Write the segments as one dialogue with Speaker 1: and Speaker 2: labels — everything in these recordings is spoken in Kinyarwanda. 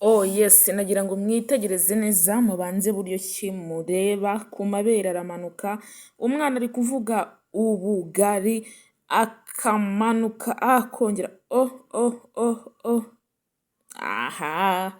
Speaker 1: Oh yes, nagira ngo mwitegereze neza mubanze buryo ki mureba ku mabere aramanuka, umwana ari kuvuga ubugari akamanuka akongera aha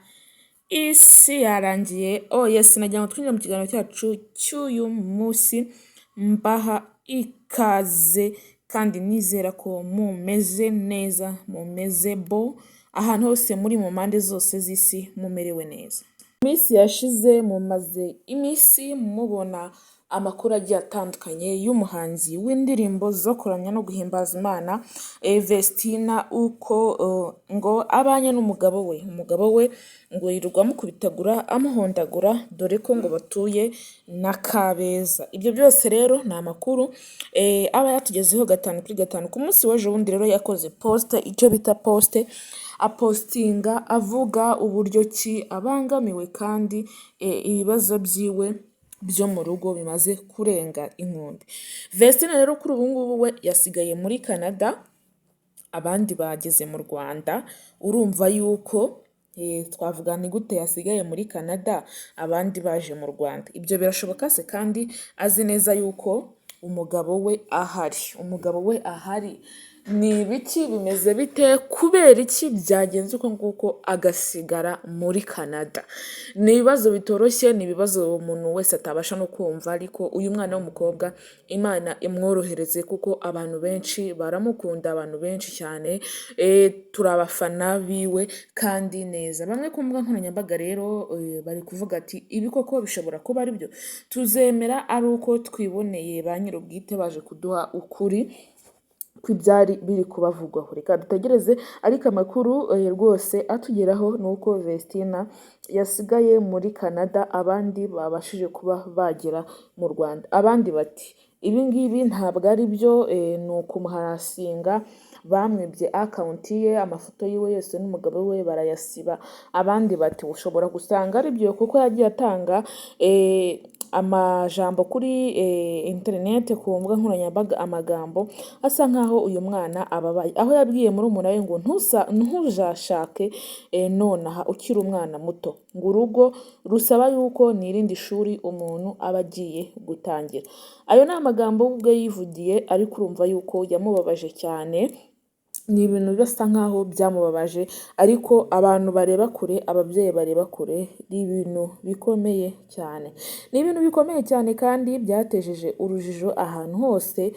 Speaker 1: isi yarangiye. Oh yes, nagira ngo twinjire mu kiganiro cyacu cy'uyu munsi, mbaha ikaze kandi nizera ko mumeze neza, mumeze bo ahantu hose muri mu mpande zose z'isi mumerewe neza. Iminsi yashize mumaze iminsi mubona amakuru agiye atandukanye y'umuhanzi w'indirimbo zo kuramya no guhimbaza Imana Vestina, uko ngo abanye n'umugabo we. Umugabo we ngo yirirwa amukubitagura amuhondagura, dore ko ngo batuye na Kabeza. Ibyo byose rero ni amakuru aba yatugezeho gatanu kuri gatanu. Ku munsi w'ejo bundi rero yakoze poste, icyo bita poste, apostinga avuga uburyo ki abangamiwe kandi ibibazo byiwe byo mu rugo bimaze kurenga inkombe. Vestina rero kuri ubu ngubu we yasigaye muri Canada, abandi bageze mu Rwanda. Urumva yuko twavuga ni gute yasigaye muri Canada abandi baje mu Rwanda? Ibyo birashoboka se kandi azi neza yuko umugabo we ahari. Ni ibiki bimeze bite? Kubera iki byagenze uko nguko agasigara muri Canada? Ni ibibazo bitoroshye, ni ibibazo umuntu wese atabasha no kumva, ariko uyu mwana w'umukobwa Imana imworohereze, kuko abantu benshi baramukunda, abantu benshi cyane turi abafana biwe kandi neza. Bamwe ku mbuga nkoranyambaga rero bari kuvuga ati ibi koko bishobora kuba ari byo, tuzemera ari uko twiboneye ba nyir'ubwite baje kuduha ukuri kw'ibyari biri kubavugwaho. Reka dutegereze, ariko amakuru rwose atugeraho ni uko Vestina yasigaye muri Canada, abandi babashije kuba bagera mu Rwanda. Abandi bati ibi ngibi ntabwo ari byo, ni ukumuharasinga, bamwibye akawunti ye, amafoto yiwe yose n'umugabo we barayasiba. Abandi bati ushobora gusanga ari byo, kuko yagiye atanga amajambo kuri interineti, ku mbuga nkoranyambaga, amagambo asa nkaho uyu mwana ababaye, aho yabwiye murumuna we ngo ntuzashake nonaha ukiri umwana muto, ngo urugo rusaba yuko n'irindi shuri umuntu aba agiye gutangira. Ayo ni amagambo ubwe yivugiye, ariko urumva yuko yamubabaje cyane. Ni ibintu bisa nkaho byamubabaje, ariko abantu bareba kure, ababyeyi bareba kure, ni ibintu bikomeye cyane. Ni ibintu bikomeye cyane kandi byatejeje urujijo ahantu hose,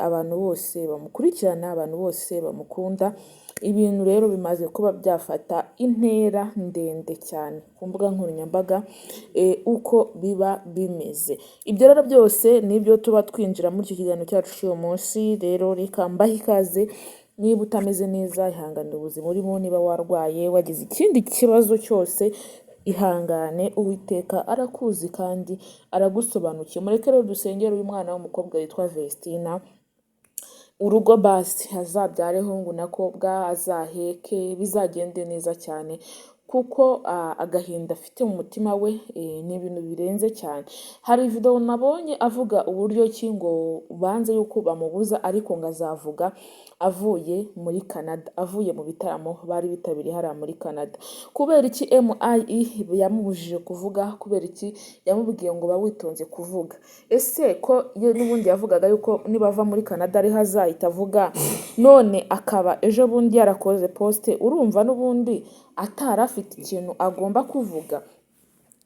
Speaker 1: abantu bose bamukurikirana, abantu bose bamukunda. Ibintu rero bimaze kuba byafata intera ndende cyane ku mbuga nkoranyambaga, uko biba bimeze. Ibyo rero byose nibyo tuba twinjira muri icyo kiganiro cyacu cy'uyu munsi. Rero reka mbahe ikaze. Niba utameze neza, ihanganire ubuzima urimo. Niba warwaye, wagize ikindi kibazo cyose, ihangane, Uwiteka arakuzi kandi aragusobanukiye. Mureke rero dusengere uyu mwana w'umukobwa witwa Vestina, urugo basi azabyare hungu na kobwa, azaheke, bizagende neza cyane, kuko agahinda afite mu mutima we ni ibintu birenze cyane. Hari video nabonye avuga uburyo ki ngo banze yuko bamubuza, ariko ngo azavuga avuye muri Canada, avuye mu bitaramo bari bitabiriye hariya muri Canada. Kubera iki MIE yamubujije kuvuga? Kubera iki yamubwiye ngo ba witonze kuvuga? Ese ko ye n'ubundi yavugaga yuko nibava muri Canada ari hazahita avuga, none akaba ejo bundi yarakoze poste, urumva n'ubundi atari afite ikintu agomba kuvuga?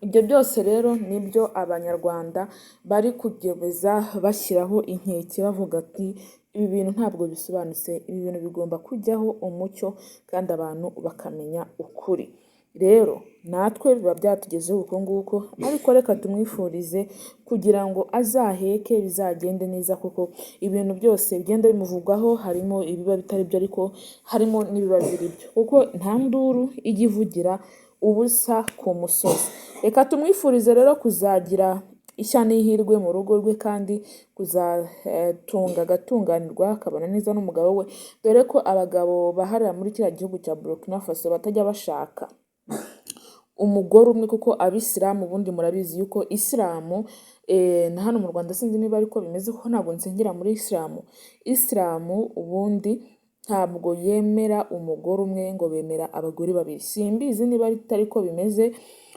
Speaker 1: Ibyo byose rero nibyo abanyarwanda bari kugereza bashyiraho inkeke, bavuga ati ibi bintu ntabwo bisobanutse, ibi bintu bigomba kujyaho umucyo kandi abantu bakamenya ukuri. Rero natwe biba byatugezeho uko nguko, ariko reka tumwifurize kugira ngo azaheke, bizagende neza, kuko ibintu byose bigenda bimuvugwaho harimo ibiba bitari byo, ariko harimo n'ibiba biri byo, kuko nta nduru ijya ivugira ubusa ku musozi. Reka tumwifurize rero kuzagira ishya n'ihirwe mu rugo rwe, kandi kuzatunga agatunganirwa, akabana neza n'umugabo we, dore ko abagabo baharira muri kiriya gihugu cya Burkina Faso batajya bashaka umugore umwe, kuko abisilamu ubundi murabizi yuko isilamu na hano mu Rwanda sinzi niba ariko bimeze, kuko ntabwo nsengera muri isilamu ubundi ntabwo yemera umugore umwe ngo bemera abagore babiri. Simbizi niba atari ko bimeze,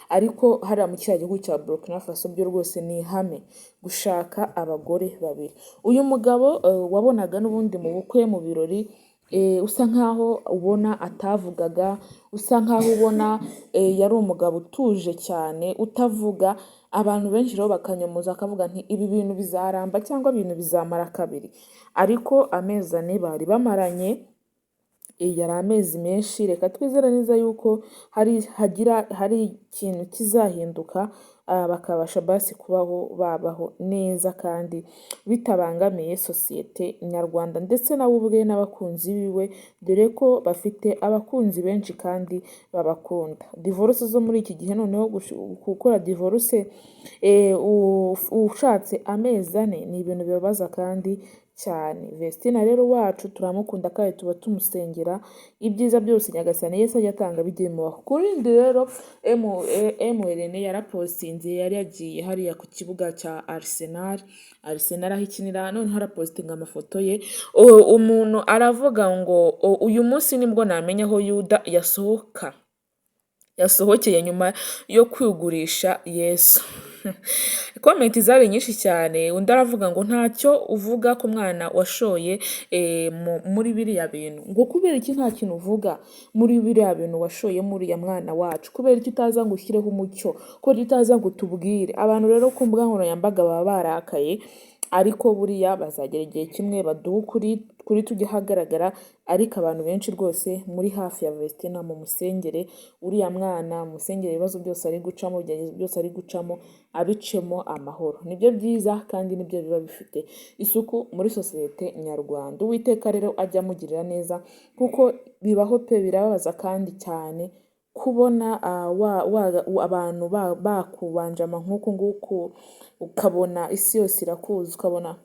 Speaker 1: ariko hariya mu kiriya gihugu cya Burkina Faso byo rwose ni ihame gushaka abagore babiri. Uyu mugabo wabonaga n'ubundi mu bukwe mu birori usa nkaho ubona atavugaga, usa nkaho ubona yari umugabo utuje cyane utavuga. Abantu benshi rero bakanyomoza akavuga nti ibi bintu bizaramba cyangwa ibintu bizamara kabiri, ariko amezi 4 bari bamaranye yari amezi menshi. Reka twizere neza yuko hari ikintu kizahinduka, bakabasha basi babaho neza kandi bitabangamiye sosiyete nyarwanda ndetse nawe ubwe n'abakunzi biwe, dore ko bafite abakunzi benshi kandi babakunda. Divorce zo muri iki gihe noneho gukora divorce ushatse amezi 4 ni ibintu bibabaza kandi cyane. Vestina rero wacu turamukunda kandi tuba tumusengera ibyiza byose Nyagasani Yesu ajya atanga bigemuha. Kurindi rero MLN yarapostinze, yari yagiye hariya ku kibuga cya Arsenal aho ikinira, none harapostinga amafoto ye. Umuntu aravuga ngo uyu munsi nibwo namenya aho Yuda yasohokeye nyuma yo kwigurisha Yesu. Komenti zari nyinshi cyane. Undi aravuga ngo ntacyo uvuga ku mwana washoye muri biriya bintu, ngo kubera iki nta kintu uvuga muri biriya bintu washoye muri ya mwana wacu, kubera iki utaza ngo ushyireho umucyo, kubera utaza ngo tubwire. Abantu rero ku mbuga nkoranyambaga baba barakaye, ariko buriya bazagera igihe kimwe baduha kuri tujye hagaragara. Ariko abantu benshi rwose muri hafi ya Vestina mu musengere uriya mwana, musengere ibibazo byose ari gucamo, ibigeragezo byose ari gucamo abicemo amahoro. Nibyo byiza kandi nibyo biba bifite isuku muri sosiyete nyarwanda. Uwiteka rero ajya amugirira neza, kuko bibaho pe, birababaza kandi cyane kubona abantu bakubanjama nk'uku nguku, ukabona isi yose irakuzi, ukabona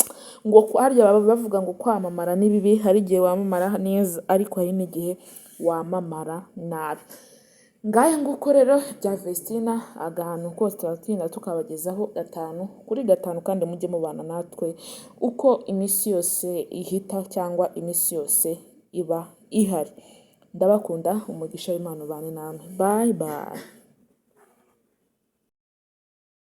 Speaker 1: ngo harya bavuga ngo kwamamara ni bibi. Hari igihe wamamara neza, ariko hari n'igihe wamamara nabi. Ngaya nguko rero bya Vestina, ahantu kose turatinda tukabagezaho 5/5, kandi mujye mubana natwe uko iminsi yose ihita cyangwa iminsi yose iba ihari. Ndabakunda, umugisha w'Imana ubane namwe. Bye bye.